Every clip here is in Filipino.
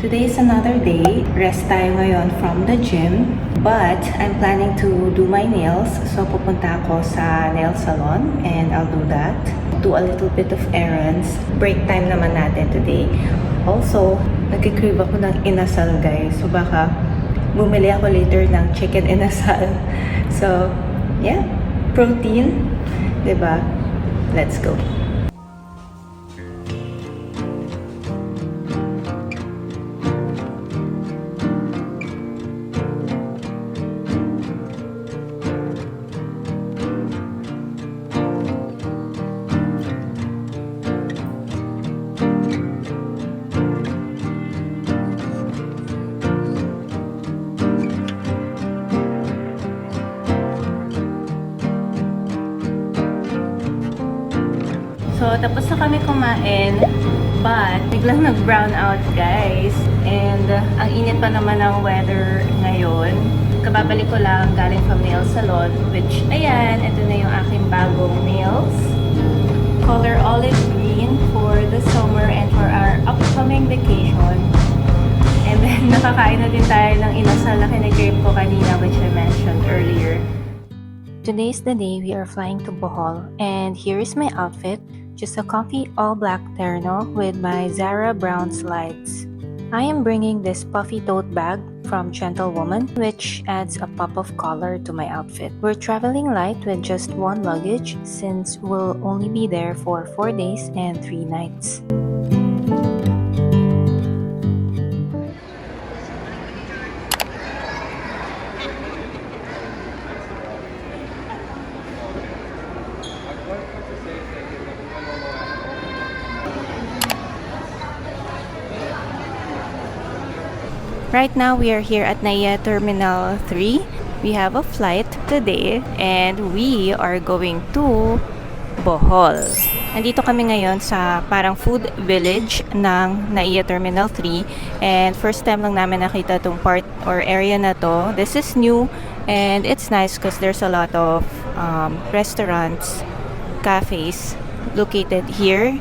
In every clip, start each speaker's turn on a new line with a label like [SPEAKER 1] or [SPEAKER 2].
[SPEAKER 1] Today is another day. Rest tayo ngayon from the gym. But I'm planning to do my nails. So pupunta ako sa nail salon and I'll do that. Do a little bit of errands. Break time naman natin today. Also, nagkikrave ako ng inasal guys. So baka bumili ako later ng chicken inasal. So, yeah. Protein. Diba? Let's go. So, tapos na kami kumain, but biglang nag-brown out, guys. And ang init pa naman ng weather ngayon. Kababalik ko lang galing from nail salon, which, ayan, ito na yung aking bagong nails. Color olive green for the summer and for our upcoming vacation. And then, nakakain na din tayo ng inasal na kinikrave ko kanina, which I mentioned earlier. Today is the day we are flying to Bohol, and here is my outfit. Just a comfy all-black terno with my Zara brown slides. I am bringing this puffy tote bag from Gentlewoman, which adds a pop of color to my outfit. We're traveling light with just one luggage since we'll only be there for 4 days and 3 nights. Right now, we are here at NAIA Terminal 3. We have a flight today and we are going to Bohol. Nandito kami ngayon sa parang food village ng NAIA Terminal 3 and first time lang namin nakita tong part or area na to. This is new and it's nice because there's a lot of restaurants, cafes located here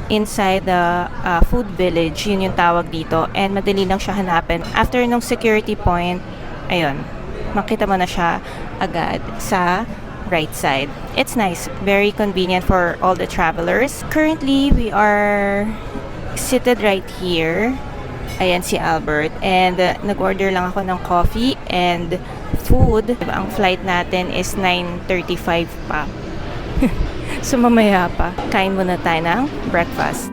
[SPEAKER 1] inside the food village. Yun yung tawag dito and madali lang siya hanapin. After nung security point, ayun, makita mo na siya agad sa right side. It's nice, very convenient for all the travelers. Currently, we are seated right here. Ayan si Albert and nag-order lang ako ng coffee and food. Ang flight natin is 9:35 pa. So mamaya pa, kain muna tayo ng breakfast.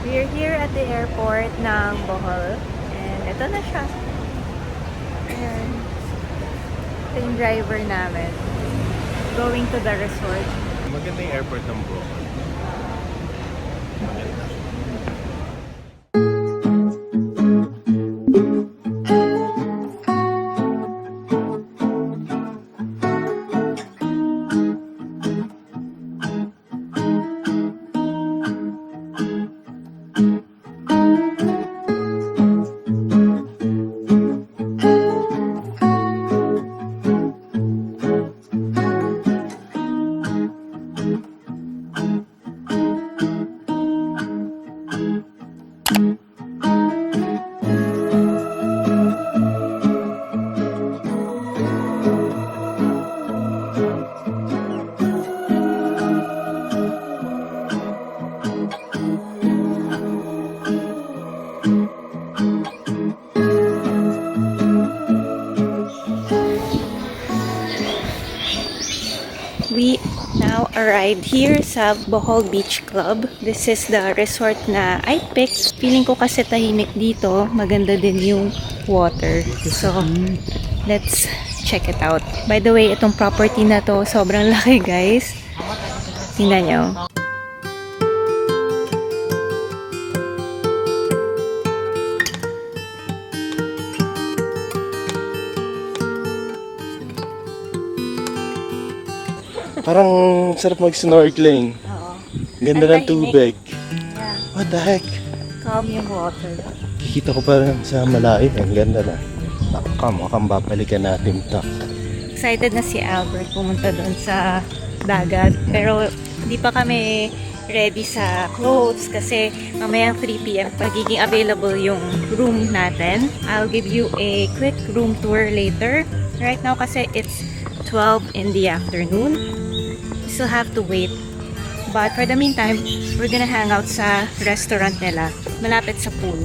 [SPEAKER 1] We're here at the airport ng Bohol. And ito na siya. Ayan. Ito yung driver namin. Going to the resort.
[SPEAKER 2] Maganda yung airport ng Bohol.
[SPEAKER 1] ride here sa Bohol Beach Club. This is the resort na I picked. Feeling ko kasi tahimik dito. Maganda din yung water. So, let's check it out. By the way, itong property na to, sobrang laki guys. Tingnan nyo.
[SPEAKER 2] Parang sarap mag-snorkeling.
[SPEAKER 1] Oo.
[SPEAKER 2] Ganda
[SPEAKER 1] Ang
[SPEAKER 2] ng tubig.
[SPEAKER 1] Yeah.
[SPEAKER 2] What the heck?
[SPEAKER 1] Calm yung water.
[SPEAKER 2] Kikita ko parang sa malayo. Ang ganda na. Mukhang babalikan natin to.
[SPEAKER 1] Excited na si Albert pumunta doon sa dagat. Pero hindi pa kami ready sa clothes kasi mamayang 3 p.m. pagiging available yung room natin. I'll give you a quick room tour later. Right now kasi it's 12 in the afternoon. We still have to wait. But for the meantime, we're gonna hang out sa restaurant nila malapit sa pool.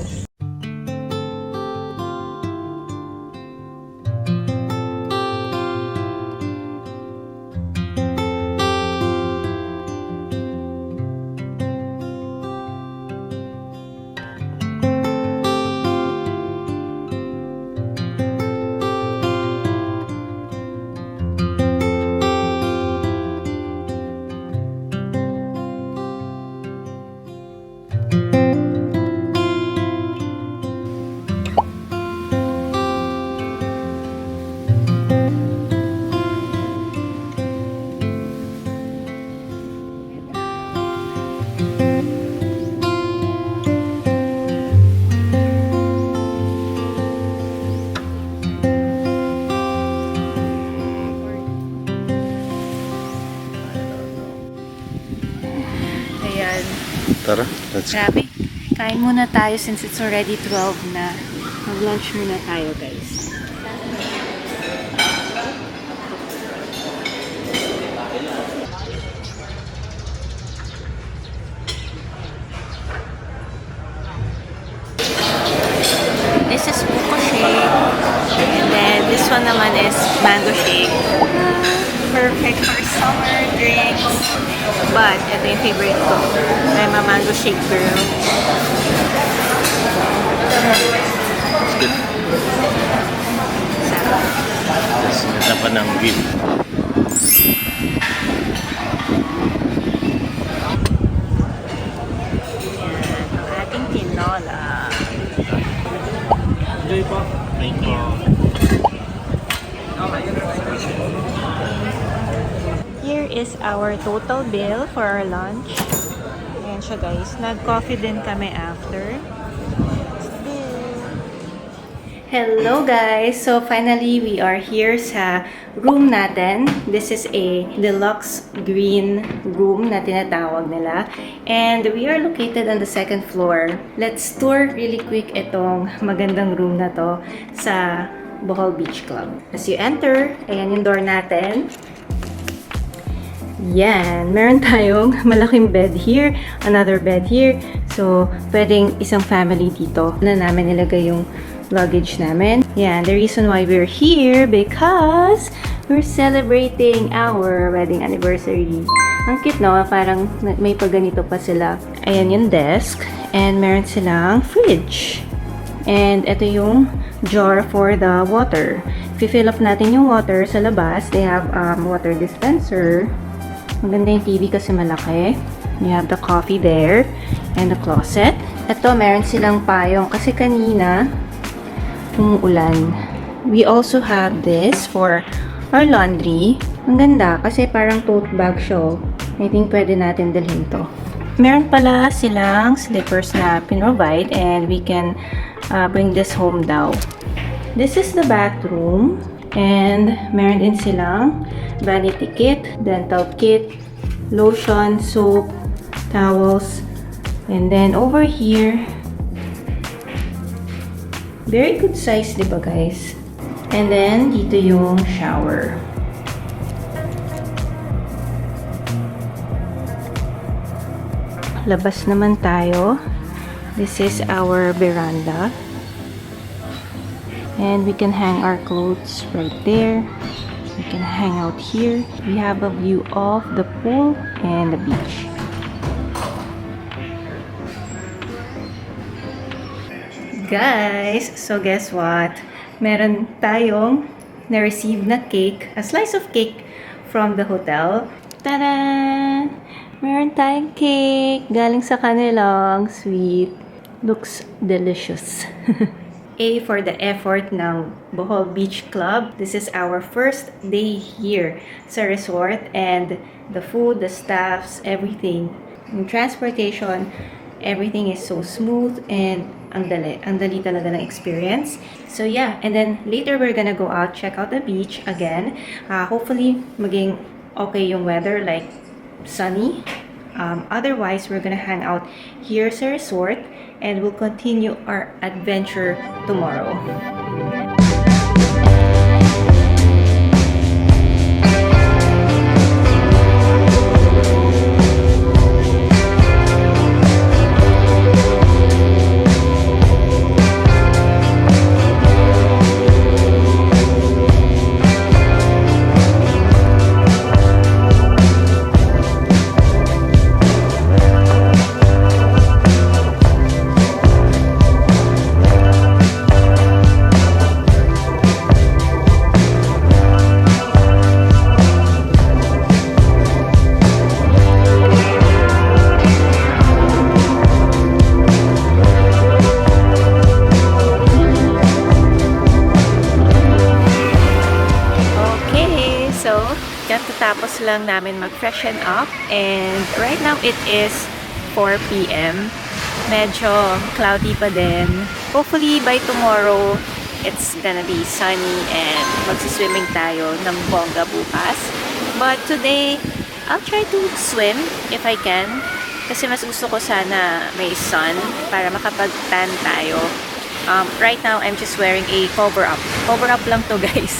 [SPEAKER 1] Ayan.
[SPEAKER 2] Tara, let's go.
[SPEAKER 1] Grabe. Kain muna tayo since it's already 12 na. Mag-lunch muna tayo, guys. This is buko shake. And then this one naman is mango shake. Perfect for summer drinks. But, ito yung favorite ko. I'm a mango shake girl. Sarap.
[SPEAKER 2] Tapos ganda pa ng view.
[SPEAKER 1] Ang ating tinola.
[SPEAKER 2] Enjoy po. Thank you.
[SPEAKER 1] Here is our total bill for our lunch. Ayan siya guys. Nag-coffee din kami after. Hello guys! So finally, we are here sa room natin. This is a deluxe green room na tinatawag nila. And we are located on the second floor. Let's tour really quick itong magandang room na to sa Bohol Beach Club. As you enter, ayan yung door natin. Yan. Meron tayong malaking bed here, another bed here. So, pwedeng isang family dito na namin nilagay yung luggage namin. Yan. The reason why we're here because we're celebrating our wedding anniversary. Ang cute, no? Parang may pagganito pa sila. Ayan yung desk. And meron silang fridge. And ito yung jar for the water. If you fill up natin yung water sa labas, they have water dispenser. Maganda yung TV kasi malaki. You have the coffee there. And the closet. Ito, meron silang payong. Kasi kanina, umuulan. We also have this for our laundry. Ang ganda kasi parang tote bag siya. I think pwede natin dalhin to. Meron pala silang slippers na pinrovide and we can bring this home daw. This is the bathroom. And meron din silang vanity kit, dental kit, lotion, soap, towels. And then over here, very good size, di ba guys? And then dito yung shower. Labas naman tayo. This is our veranda. And we can hang our clothes right there. We can hang out here. We have a view of the pool and the beach. Guys, so guess what? Meron tayong na-receive na cake, a slice of cake from the hotel. Tada! Meron tayong cake galing sa kanilang sweet. Looks delicious. A for the effort ng Bohol Beach Club. This is our first day here sa resort, and the food, the staffs, everything. Yung transportation, everything is so smooth and ang dali talaga ng experience. So yeah, and then later we're gonna go out, check out the beach again. Hopefully maging okay yung weather, like sunny. Otherwise, we're gonna hang out here sa resort and we'll continue our adventure tomorrow. Katatapos lang namin mag-freshen up, and right now it is 4 p.m. Medyo cloudy pa din. Hopefully by tomorrow it's gonna be sunny and magsiswimming tayo ng bongga bukas. But today I'll try to swim if I can, kasi mas gusto ko sana may sun para makapag-tan tayo. Right now, I'm just wearing a cover-up. Cover-up lang to, guys.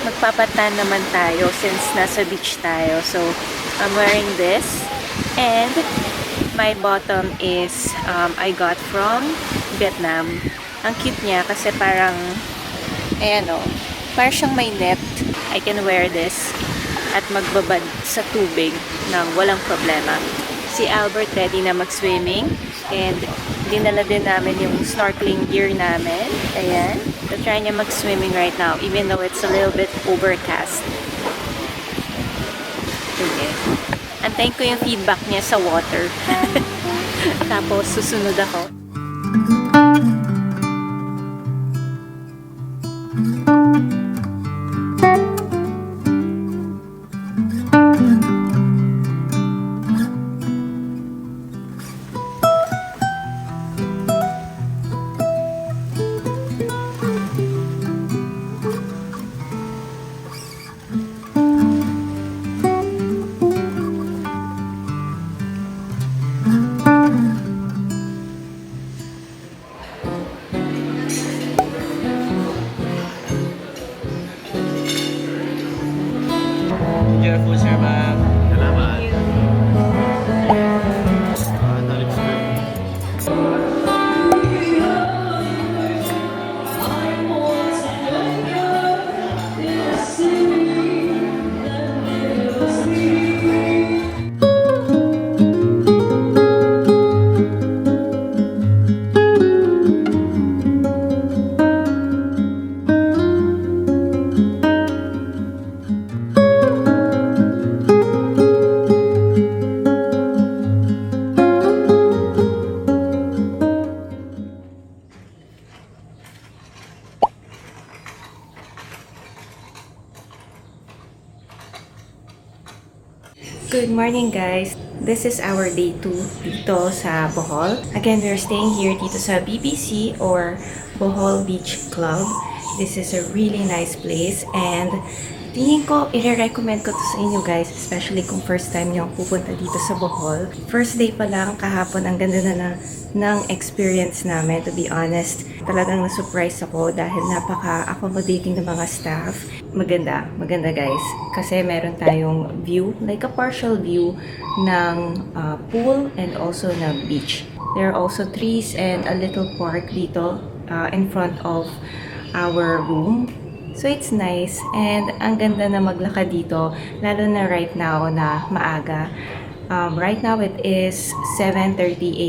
[SPEAKER 1] Magpapatan naman tayo since nasa beach tayo. So, I'm wearing this. And my bottom is I got from Vietnam. Ang cute niya kasi parang, ayan o, parang siyang may net. I can wear this at magbabad sa tubig ng walang problema. Si Albert ready na mag-swimming. And dinala din namin yung snorkeling gear namin. Ayan. So, try niya mag-swimming right now, even though it's a little bit overcast. Sige. Antayin ko yung feedback niya sa water. Tapos, susunod ako.
[SPEAKER 3] Careful, sir, ma'am. Salamat.
[SPEAKER 1] Good morning, guys. This is our day 2 dito sa Bohol. Again, we're staying here dito sa BBC or Bohol Beach Club. This is a really nice place and tingin ko, i-recommend ko to sa inyo, guys, especially kung first time nyo pupunta dito sa Bohol. First day pa lang, kahapon, ang ganda na ng experience namin, to be honest. Talagang na-surprise ako dahil napaka-accommodating ng mga staff. Maganda guys. Kasi meron tayong view, like a partial view ng pool and also ng beach. There are also trees and a little park dito in front of our room. So it's nice and ang ganda na maglakad dito, lalo na right now na maaga. Right now it is 7:30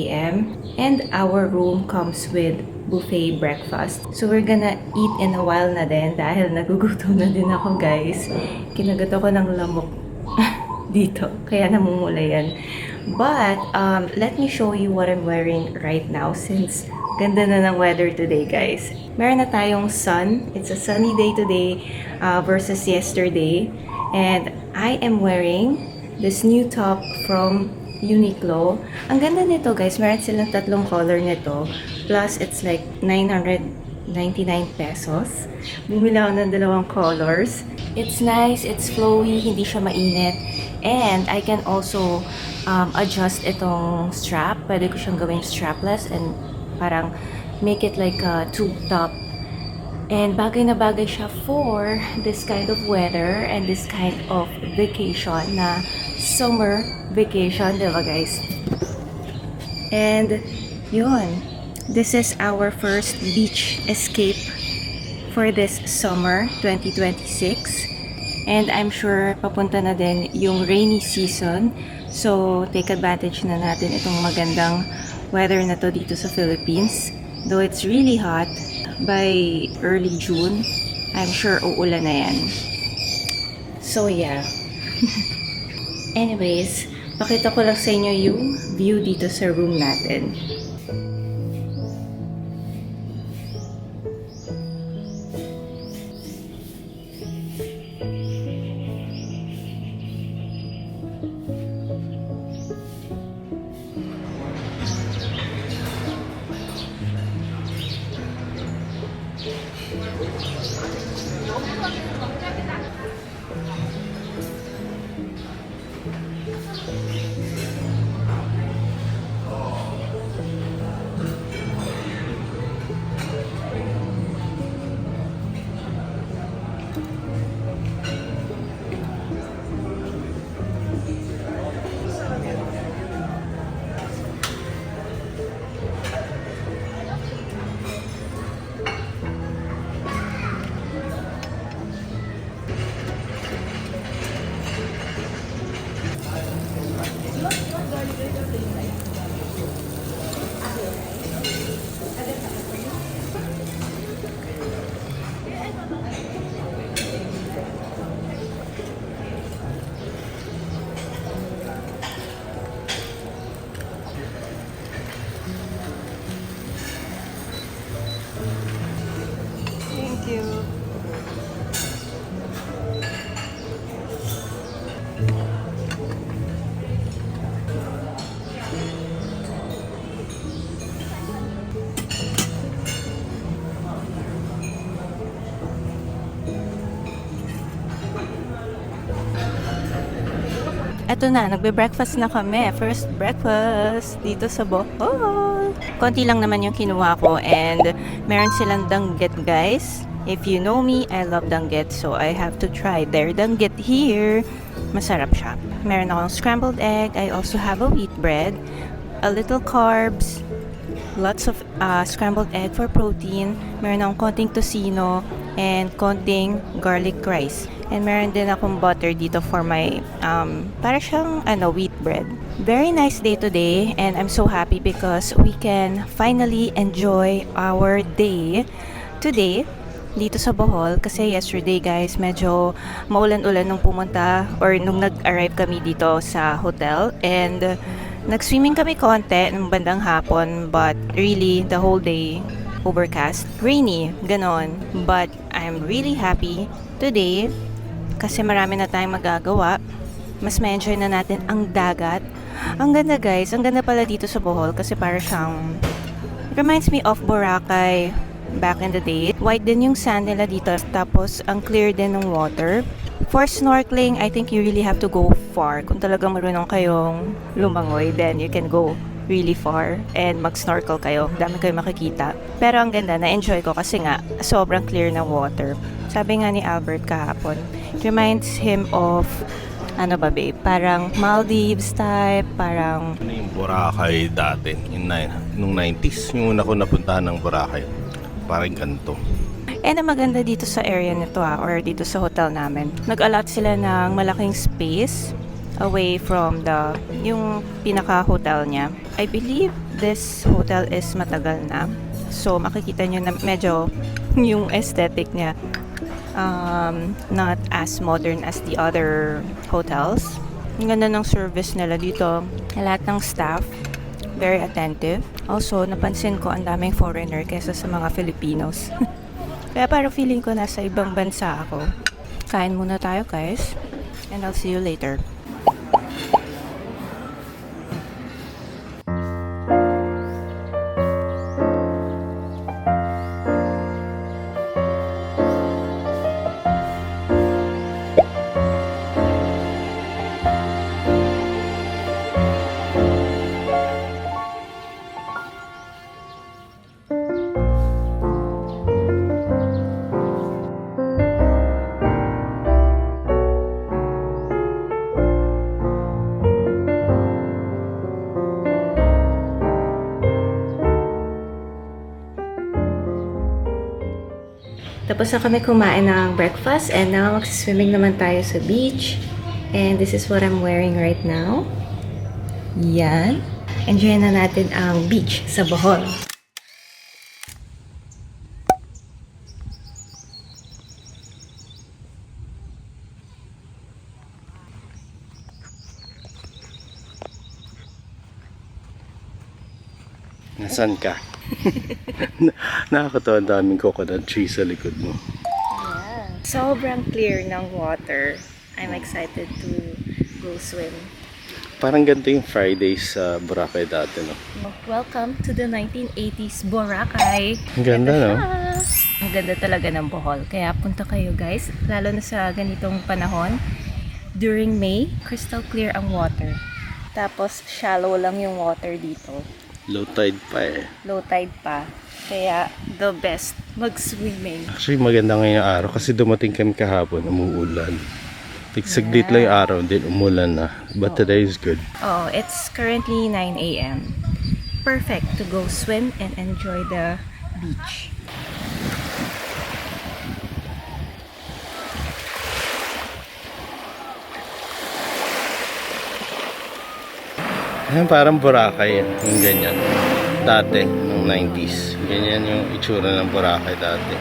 [SPEAKER 1] a.m. and our room comes with buffet breakfast. So we're gonna eat in a while na din dahil nagugutom na din ako guys. Kinagat ako ng lamok dito, kaya namumula yan. But let me show you what I'm wearing right now since ganda na ng weather today guys. Meron na tayong sun. It's a sunny day today versus yesterday. And I am wearing this new top from Uniqlo. Ang ganda nito guys. Meron silang tatlong color nito. Plus it's like 999 pesos. Bumili ako ng dalawang colors. It's nice, it's flowy, hindi siya mainit. And I can also adjust itong strap. Pwede ko siyang gawing strapless and parang make it like a tube top. And bagay na bagay siya for this kind of weather and this kind of vacation na summer vacation, diba guys? And yun, this is our first beach escape for this summer 2026. And I'm sure papunta na din yung rainy season. So, take advantage na natin itong magandang weather na to dito sa Philippines. Though it's really hot, by early June, I'm sure uulan na yan. So, yeah. Anyways, pakita ko lang sa inyo yung view dito sa room natin. Eto na, nagbe-breakfast na kami. First breakfast dito sa Bohol. Konti lang naman yung kinuha ko and meron silang danggit guys. If you know me, I love danggit so I have to try their danggit here. Masarap siya. Meron akong scrambled egg. I also have a wheat bread. A little carbs. Lots of scrambled egg for protein. Meron akong konting tocino and konting garlic rice. And meron din akong butter dito for my, para siyang, wheat bread. Very nice day today and I'm so happy because we can finally enjoy our day today dito sa Bohol. Kasi yesterday guys, medyo maulan-ulan nung pumunta or nung nag-arrive kami dito sa hotel. And nag-swimming kami konti nung bandang hapon but really the whole day overcast, rainy, ganon. But I'm really happy today kasi marami na tayong magagawa. Mas ma-enjoy na natin ang dagat. Ang ganda guys, ang ganda pala dito sa Bohol kasi para siyang reminds me of Boracay back in the day. White din yung sand nila dito tapos ang clear din ng water. For snorkeling, I think you really have to go far. Kung talagang marunong kayong lumangoy, then you can go really far and mag-snorkel kayo. Dami kayo makikita. Pero ang ganda, na-enjoy ko kasi nga sobrang clear ng water. Sabi nga ni Albert kahapon, it reminds him of babe, parang Maldives type, parang
[SPEAKER 2] Yung Boracay dati, nung 90s, yung una ko napuntahan ng Boracay. Parang ganito.
[SPEAKER 1] And ang maganda dito sa area nito or dito sa hotel namin, nag-allot sila ng malaking space away from yung pinaka-hotel niya. I believe this hotel is matagal na. So, makikita nyo na medyo yung aesthetic niya not as modern as the other hotels. Ang ganda ng service nila dito. Lahat ng staff, very attentive. Also, napansin ko ang daming foreigner kesa sa mga Filipinos. Kaya parang feeling ko nasa ibang bansa ako. Kain muna tayo guys. And I'll see you later. Tapos na kami kumain ng breakfast and now magsiswimming naman tayo sa beach. And this is what I'm wearing right now. Yan. Enjoy na natin ang beach sa Bohol.
[SPEAKER 2] Nasaan ka? Nakakatawa, ang daming coconut tree sa likod mo.
[SPEAKER 1] Yeah. Sobrang clear ng water. I'm excited to go swim.
[SPEAKER 2] Parang ganito yung Fridays sa Boracay dati, no?
[SPEAKER 1] Welcome to the 1980s Boracay.
[SPEAKER 2] Ang ganda,
[SPEAKER 1] Ito
[SPEAKER 2] no?
[SPEAKER 1] siya. Ang ganda talaga ng Bohol. Kaya punta kayo guys, lalo na sa ganitong panahon. During May, crystal clear ang water. Tapos shallow lang yung water dito.
[SPEAKER 2] Low tide pa eh.
[SPEAKER 1] Low tide pa. Kaya the best mag-swimming.
[SPEAKER 2] Actually, maganda ngayon yung araw kasi dumating kami kahapon, umuulan. Saglit lang yung araw, din umulan na. But today is good.
[SPEAKER 1] Oh, it's currently 9 a.m. Perfect to go swim and enjoy the beach.
[SPEAKER 2] Ayan, parang Boracay yung ganyan. Dati, noong 90s. Ganyan yung itsura ng Boracay dati.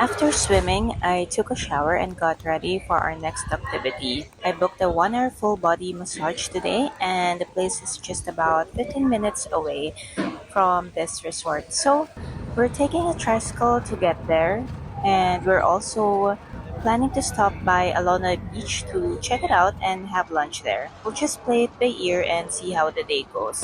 [SPEAKER 1] After swimming, I took a shower and got ready for our next activity. I booked a 1-hour full body massage today, and the place is just about 15 minutes away from this resort. So, we're taking a tricycle to get there, and we're also planning to stop by Alona Beach to check it out and have lunch there. We'll just play it by ear and see how the day goes.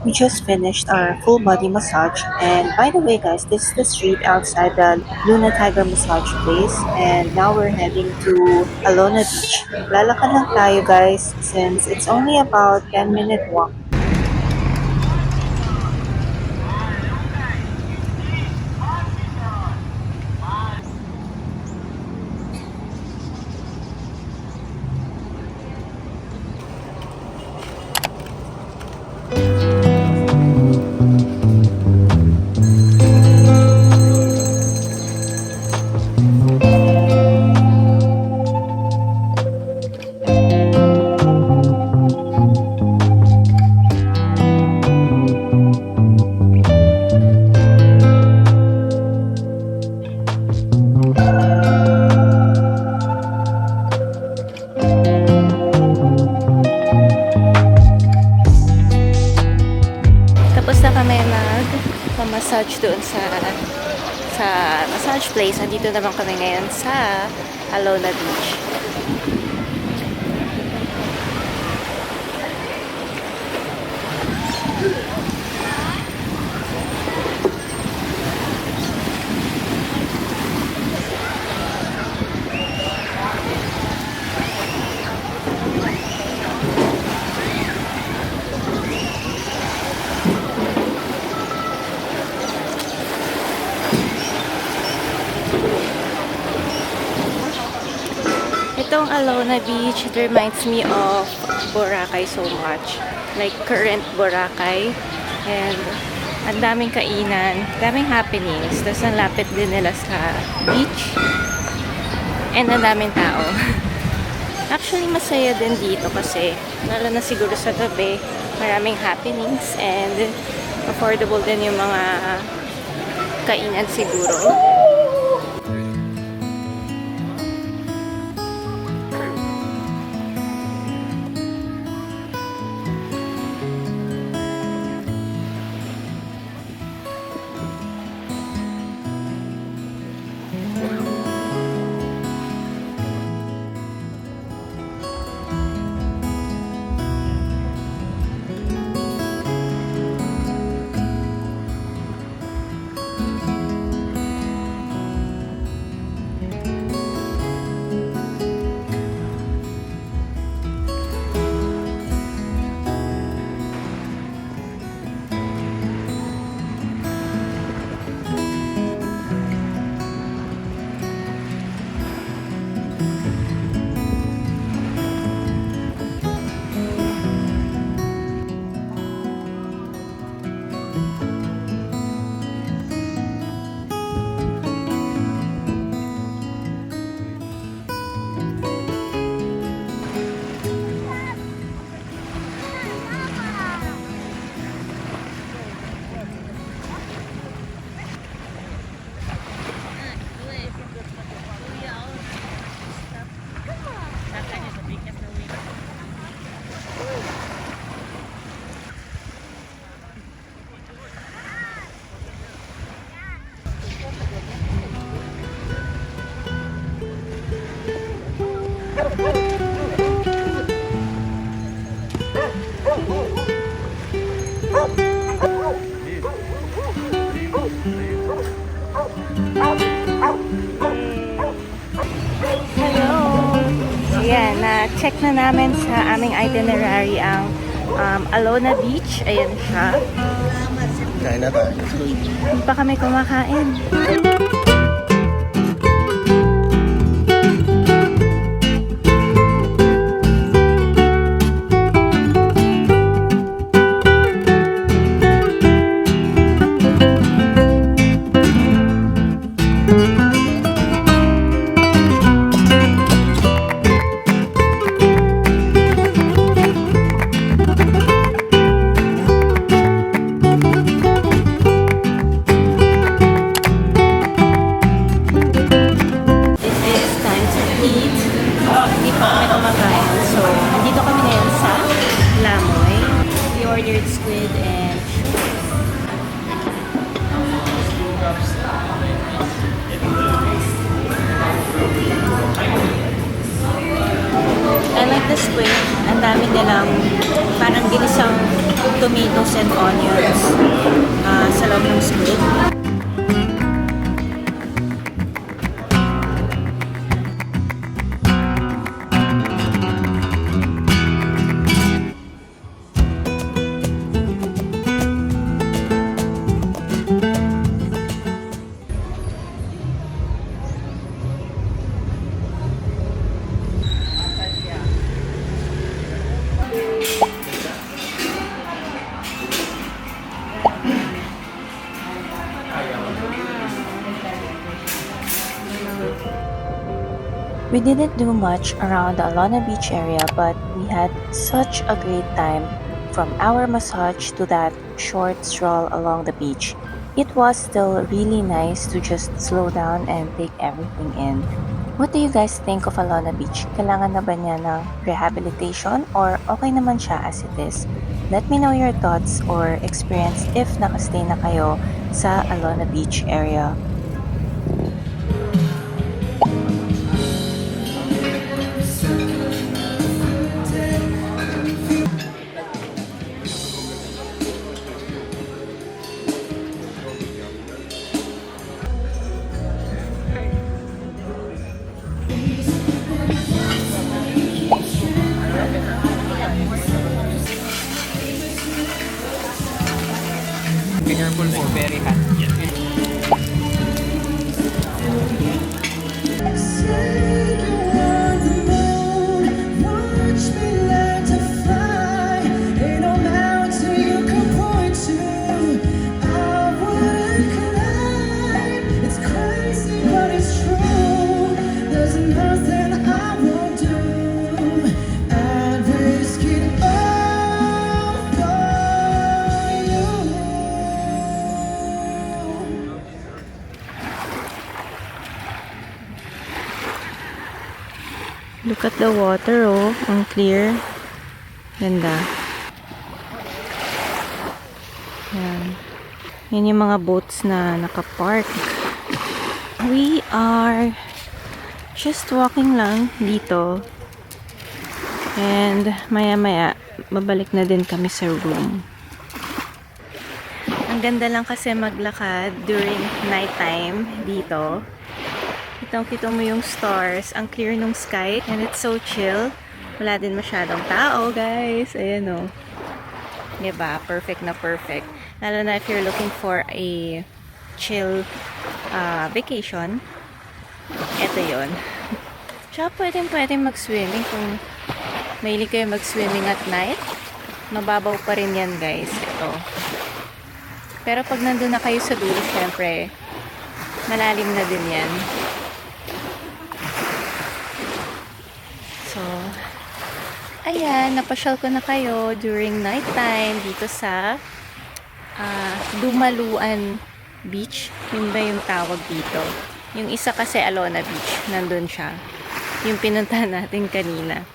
[SPEAKER 1] We just finished our full body massage, and by the way guys, this is the street outside the Luna Tiger massage place, and now we're heading to Alona Beach. Lalakad lang tayo guys since it's only about 10-minute walk. Tapos na kami mag-massage doon sa massage place. Andito naman kami ngayon sa Alona Beach. Itong Alona Beach, it reminds me of Boracay so much. Like current Boracay. And ang daming kainan, daming happenings. Tapos ang lapit din nila sa beach. And ang daming tao. Actually, masaya din dito kasi lalo na siguro sa gabi, maraming happenings and affordable din yung mga kainan siguro. Ayan, na-check na namin sa aming itinerary ang Alona Beach. Ayan siya.
[SPEAKER 2] Kain na tayo.
[SPEAKER 1] Hindi pa kami kumakain. Ordered squid and shrimp. I like the squid. Ang dami nilang parang ginisang tomatoes and onions sa loob ng squid. We didn't do much around the Alona Beach area, but we had such a great time from our massage to that short stroll along the beach. It was still really nice to just slow down and take everything in. What do you guys think of Alona Beach? Kailangan na ba niya ng rehabilitation or okay naman siya as it is? Let me know your thoughts or experience if nakastay na kayo sa Alona Beach area.
[SPEAKER 3] Be careful po, very hot.
[SPEAKER 1] Look at the water, oh. Ang clear. Ganda. Yan. Yan yung mga boats na nakapark. We are just walking lang dito. And maya-maya, babalik na din kami sa room. Ang ganda lang kasi maglakad during nighttime dito. Kitang-kita mo yung stars, ang clear ng sky, and it's so chill. Wala din masyadong tao, guys. Ayan o. Diba? Perfect na perfect. Lalo na if you're looking for a chill vacation. Ito yun. Tsaka pwedeng mag-swimming kung mahilig kayo mag-swimming at night. Mababaw pa rin yan, guys. Ito. Pero pag nandun na kayo sa dulo, syempre, malalim na din yan. So, ayan, napasyal ko na kayo during nighttime dito sa Dumaluan Beach. Yun ba yung tawag dito? Yung isa kasi Alona Beach, nandun siya. Yung pinuntahan natin kanina.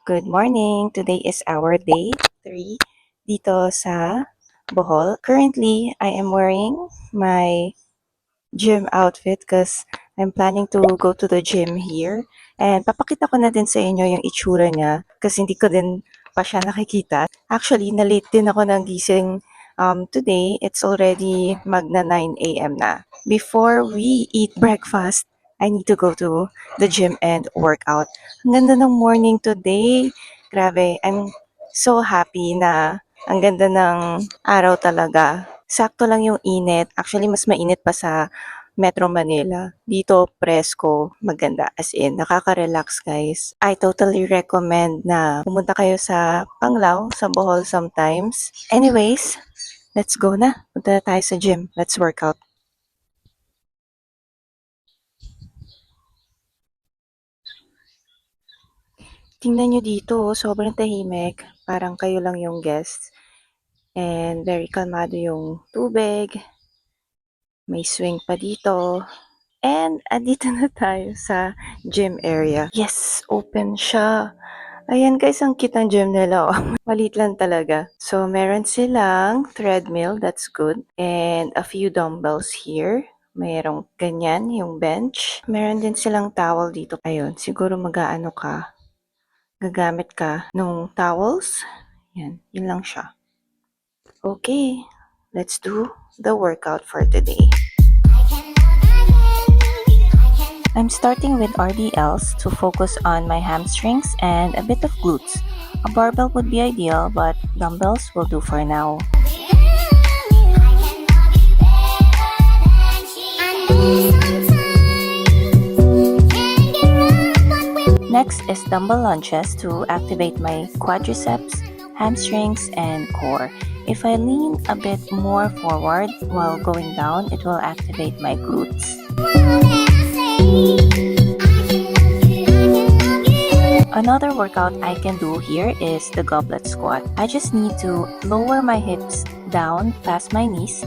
[SPEAKER 1] Good morning! Today is our day 3 dito sa Bohol. Currently, I am wearing my gym outfit because I'm planning to go to the gym here. And papakita ko na din sa inyo yung itsura niya kasi hindi ko din pa siya nakikita. Actually, na-late din ako ng gising today. It's already magna 9 a.m. na. Before we eat breakfast, I need to go to the gym and work out. Ang ganda ng morning today. Grabe, I'm so happy na ang ganda ng araw talaga. Sakto lang yung init. Actually, mas mainit pa sa Metro Manila. Dito, presko, maganda. As in, nakaka-relax, guys. I totally recommend na pumunta kayo sa Panglao, sa Bohol sometimes. Anyways, let's go na. Punta na tayo sa gym. Let's work out. Tingnan nyo dito, sobrang tahimik. Parang kayo lang yung guests. And very kalmado yung tubig. May swing pa dito. And andito na tayo sa gym area. Yes, open siya. Ayan guys, ang cute ng gym nila. Oh. Maliit lang talaga. So, meron silang treadmill, that's good. And a few dumbbells here. Mayroong ganyan, yung bench. Meron din silang towel dito. Ayun, siguro mag-aano ka. gagamit ka nung towels. Yan, yun lang siya. Okay, let's do the workout for today. I'm starting with RDLs to focus on my hamstrings and a bit of glutes. A barbell would be ideal, but dumbbells will do for now. Next is dumbbell lunges to activate my quadriceps, hamstrings, and core. If I lean a bit more forward while going down, it will activate my glutes. Another workout I can do here is the goblet squat. I just need to lower my hips down past my knees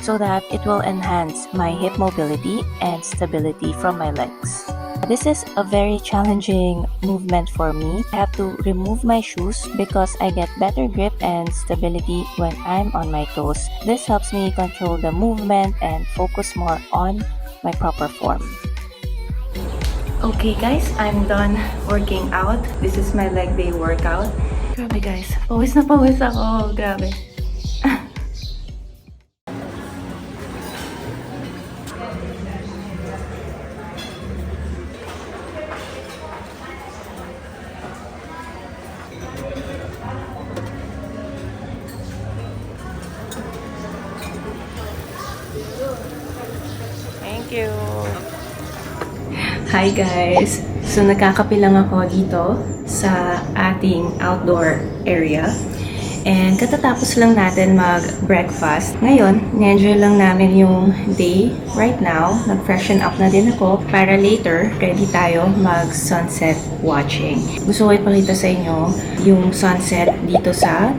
[SPEAKER 1] so that it will enhance my hip mobility and stability from my legs. This is a very challenging movement for me. I have to remove my shoes because I get better grip and stability when I'm on my toes. This helps me control the movement and focus more on my proper form. Okay guys, I'm done working out. This is my leg day workout. Grabe guys, pawis na pawis ako. Grabe. Thank you. Hi guys! So nagkakape lang ako dito sa ating outdoor area. And katatapos lang natin mag-breakfast. Ngayon, na-enjoy lang namin yung day right now. Nag-freshen up na din ako para later, ready tayo mag-sunset watching. Gusto ko ipakita sa inyo yung sunset dito sa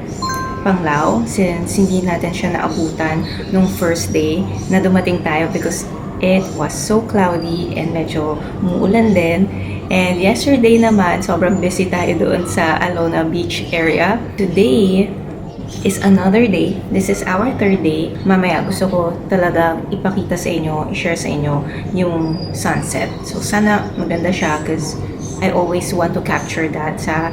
[SPEAKER 1] Panglao since hindi natin siya naabutan nung first day na dumating tayo because it was so cloudy and medyo umuulan din. And yesterday naman, sobrang busy tayo doon sa Alona Beach area. Today is another day. This is our third day. Mamaya gusto ko talaga ipakita sa inyo, i-share sa inyo yung sunset. So sana maganda siya because I always want to capture that sa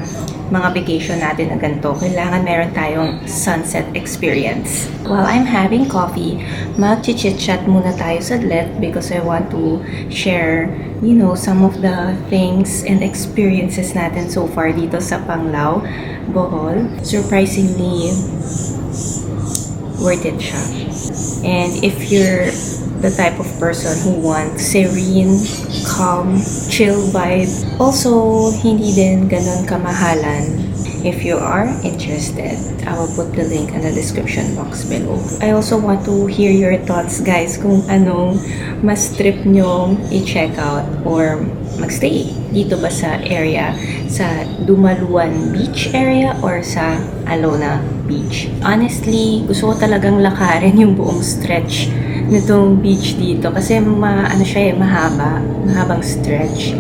[SPEAKER 1] mga vacation natin na ganito. Kailangan meron tayong sunset experience. While I'm having coffee, mag-chit-chat muna tayo saglit because I want to share, you know, some of the things and experiences natin so far dito sa Panglao, Bohol. Surprisingly, worth it siya. And if you're the type of person who wants serene, calm, chill vibe, also hindi din ganun kamahalan. If you are interested, I will put the link in the description box below. I also want to hear your thoughts guys kung anong mas trip nyo i-check out or magstay dito ba sa area, sa Dumaluan Beach area or sa Alona Beach. Honestly, gusto ko talagang lakarin yung buong stretch nitong beach dito kasi mahabang stretch.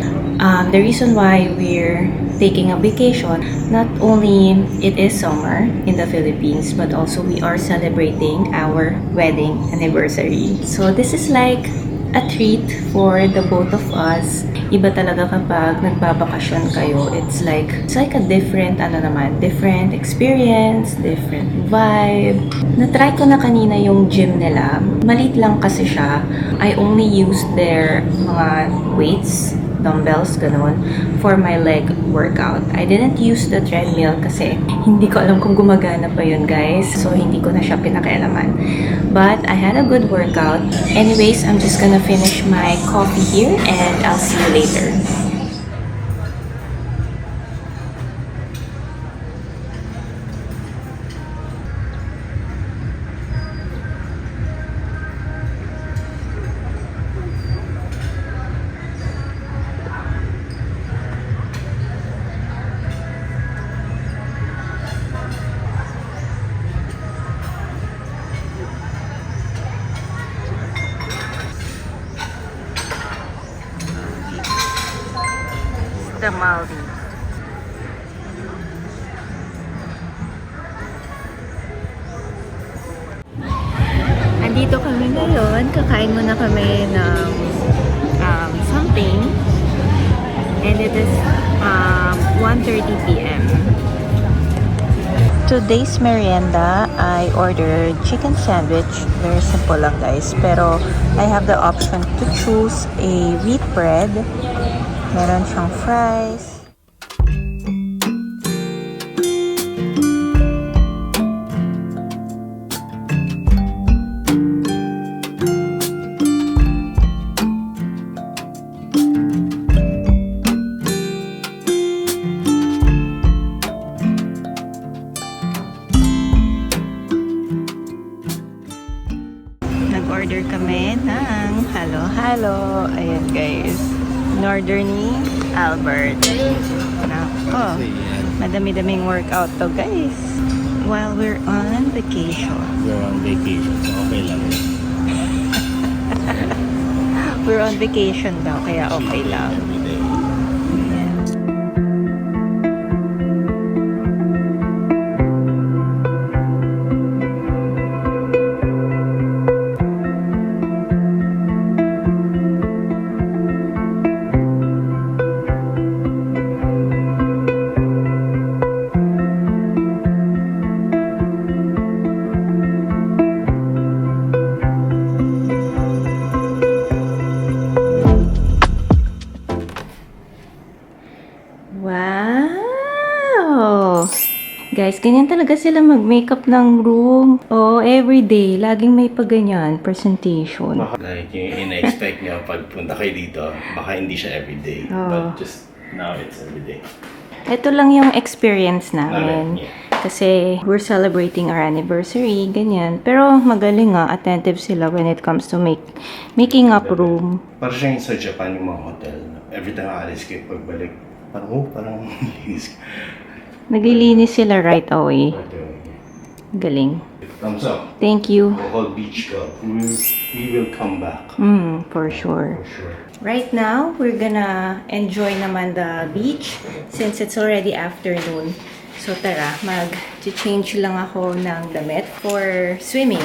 [SPEAKER 1] The reason why we're taking a vacation, not only it is summer in the Philippines, but also we are celebrating our wedding anniversary. So this is like a treat for the both of us. Iba talaga kapag nagbabakasyon kayo. It's like a different different experience, different vibe. Na-try ko na kanina yung gym nila. Maliit lang kasi siya. I only used their mga weights, dumbbells, ganun, for my leg workout. I didn't use the treadmill kasi hindi ko alam kung gumagana pa yun, guys. So, hindi ko na siya pinakialaman. But, I had a good workout. Anyways, I'm just gonna finish my coffee here and I'll see you later. The Maldives. Andito kami ngayon. Kakain muna kami ng something. And it is 1:30 p.m. Today's merienda, I ordered chicken sandwich. Very simple lang guys. Pero I have the option to choose a wheat bread. Meron siyang fries. Nag-order kami ng halo-halo. Ayan guys. In-order ni Albert. Nako. Madami-daming workout to guys. While we're on vacation.
[SPEAKER 2] We're on vacation, so okay lang.
[SPEAKER 1] We're on vacation daw, kaya okay lang.
[SPEAKER 2] Everyday.
[SPEAKER 1] Ayan. Wow! Guys, ganyan talaga sila mag-makeup ng room. Oh, everyday. Laging may paganyan, presentation.
[SPEAKER 2] Like yung ina-expect nyo pag punta kayo dito, baka hindi siya everyday.
[SPEAKER 1] Oo.
[SPEAKER 2] But just now it's everyday.
[SPEAKER 1] Ito lang yung experience namin.
[SPEAKER 2] Yeah.
[SPEAKER 1] Kasi we're celebrating our anniversary, ganyan. Pero magaling nga, attentive sila when it comes to making up room.
[SPEAKER 2] Parang siyang sa Japan yung mga hotel. Every time aalis kayo pagbalik, parang linis.
[SPEAKER 1] Naglilinis sila right away. Galing.
[SPEAKER 2] Thumbs up.
[SPEAKER 1] Thank you.
[SPEAKER 2] Bohol Beach Club. We will come back.
[SPEAKER 1] For sure.
[SPEAKER 2] For sure.
[SPEAKER 1] Right now, we're gonna enjoy naman the beach since it's already afternoon. So tara, mag-change lang ako ng damit for swimming.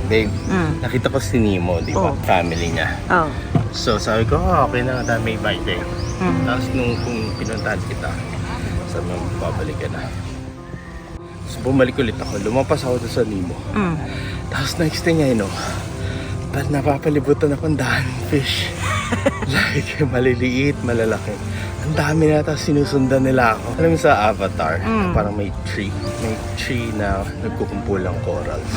[SPEAKER 2] Babe, nakita ko si Nemo, di ba?
[SPEAKER 1] Oh.
[SPEAKER 2] Family niya.
[SPEAKER 1] Oh.
[SPEAKER 2] So sabi ko, okay na, dami bike eh. Tapos nung pinuntahan kita, sabi mo, babalik ka na. So bumalik ulit ako, lumampas ako doon sa Nemo. Tapos next thing I know, ba't napapalibutan akong daan fish? Like, maliliit, malalaki. Ang dami na, tapos sinusundan nila ako. Alam mo sa Avatar, parang may tree na nagkukumpulang corals.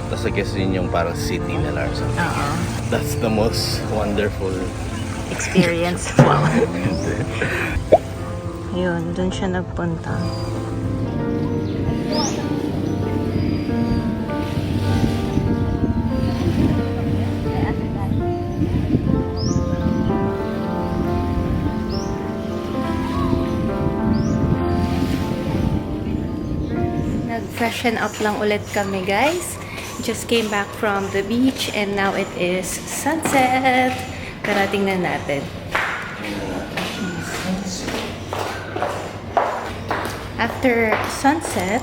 [SPEAKER 2] Tapos I guess yun yung parang city nila or something. That's the most wonderful
[SPEAKER 1] Experience. Wow. Ayun, dun siya nagpunta. Nag-freshen up lang ulit kami, guys. Just came back from the beach and now it is sunset. Karating na natin. After sunset,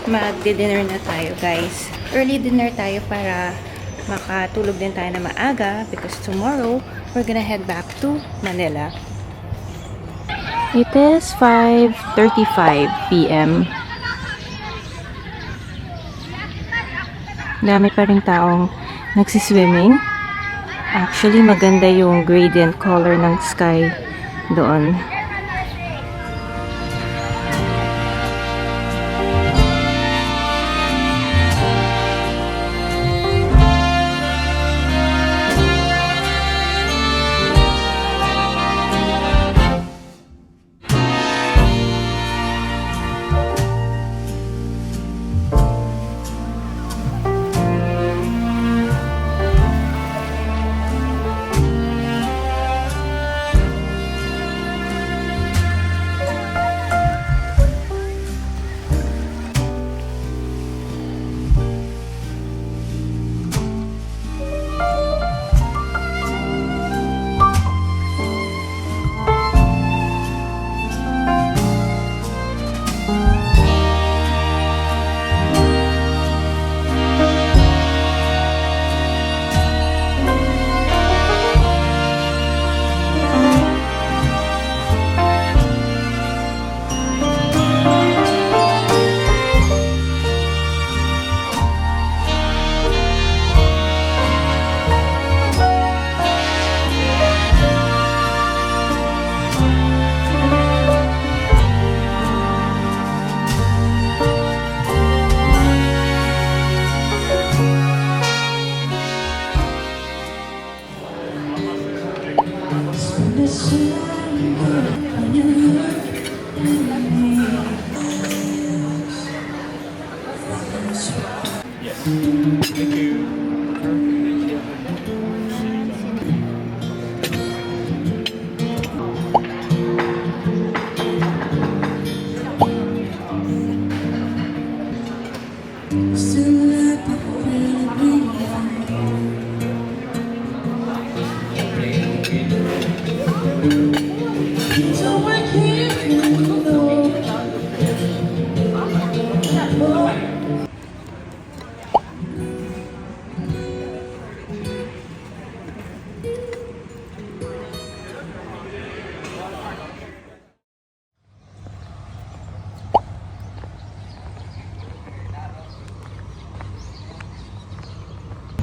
[SPEAKER 1] magdi-dinner na tayo, guys. Early dinner tayo para makatulog din tayo na maaga because tomorrow, we're gonna head back to Manila. It is 5:35 p.m. Dami pa rin taong nagsiswimming. Actually, maganda yung gradient color ng sky doon.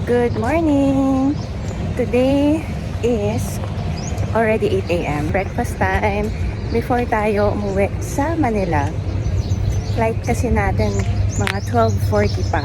[SPEAKER 1] Good morning! Today is already 8 a.m. Breakfast time before tayo umuwi sa Manila. Flight kasi natin mga 12:40 pa.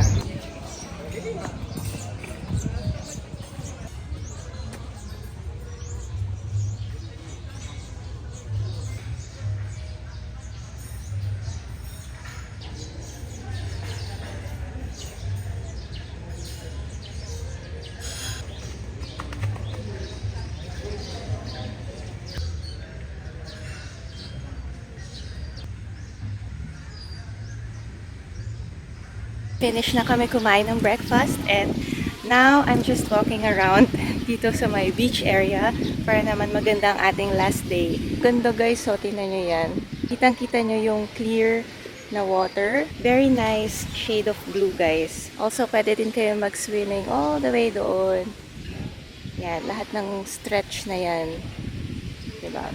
[SPEAKER 1] Finish na kami kumain ng breakfast and now I'm just walking around dito sa my beach area para naman maganda ang ating last day. Ganda guys, so tingnan nyo yan. Kitang-kita nyo yung clear na water. Very nice shade of blue guys. Also, pwede din kayo mag-swimming all the way doon. Yan, lahat ng stretch na yan. Diba?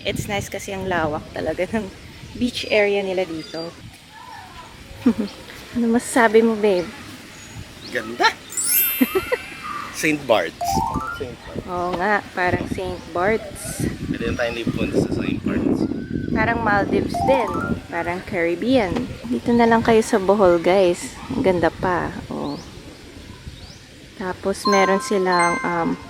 [SPEAKER 1] It's nice kasi ang lawak talaga ng beach area nila dito. Ano masasabi mo, babe?
[SPEAKER 2] Ganda! St. Bart's. St. Bart's.
[SPEAKER 1] Oo nga, parang St. Bart's.
[SPEAKER 2] Pwede na tayo lipunta sa St. Bart's.
[SPEAKER 1] Parang Maldives din. Parang Caribbean. Dito na lang kayo sa Bohol, guys. Ang ganda pa. Oh. Tapos, meron silang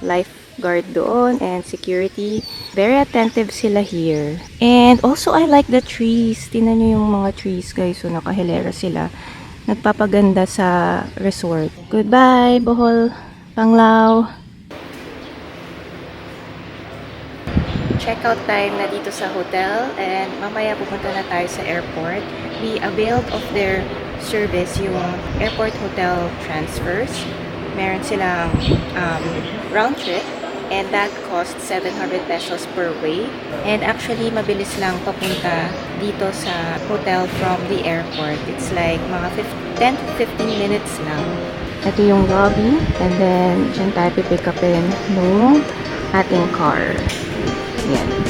[SPEAKER 1] lifeguard doon and security. Very attentive sila here. And also, I like the trees. Tingnan nyo yung mga trees, guys. So, nakahilera sila. Nagpapaganda sa resort. Goodbye, Bohol, Panglao. Checkout time na dito sa hotel and mamaya pupunta na tayo sa airport. We availed of their service, yung airport hotel transfers. Meron silang round trip and that cost 700 pesos per way. And actually, mabilis lang papunta dito sa hotel from the airport. It's like mga 10 to 15 minutes lang. Ito yung lobby and then dyan tayo pipick upin nung ating car. Yan.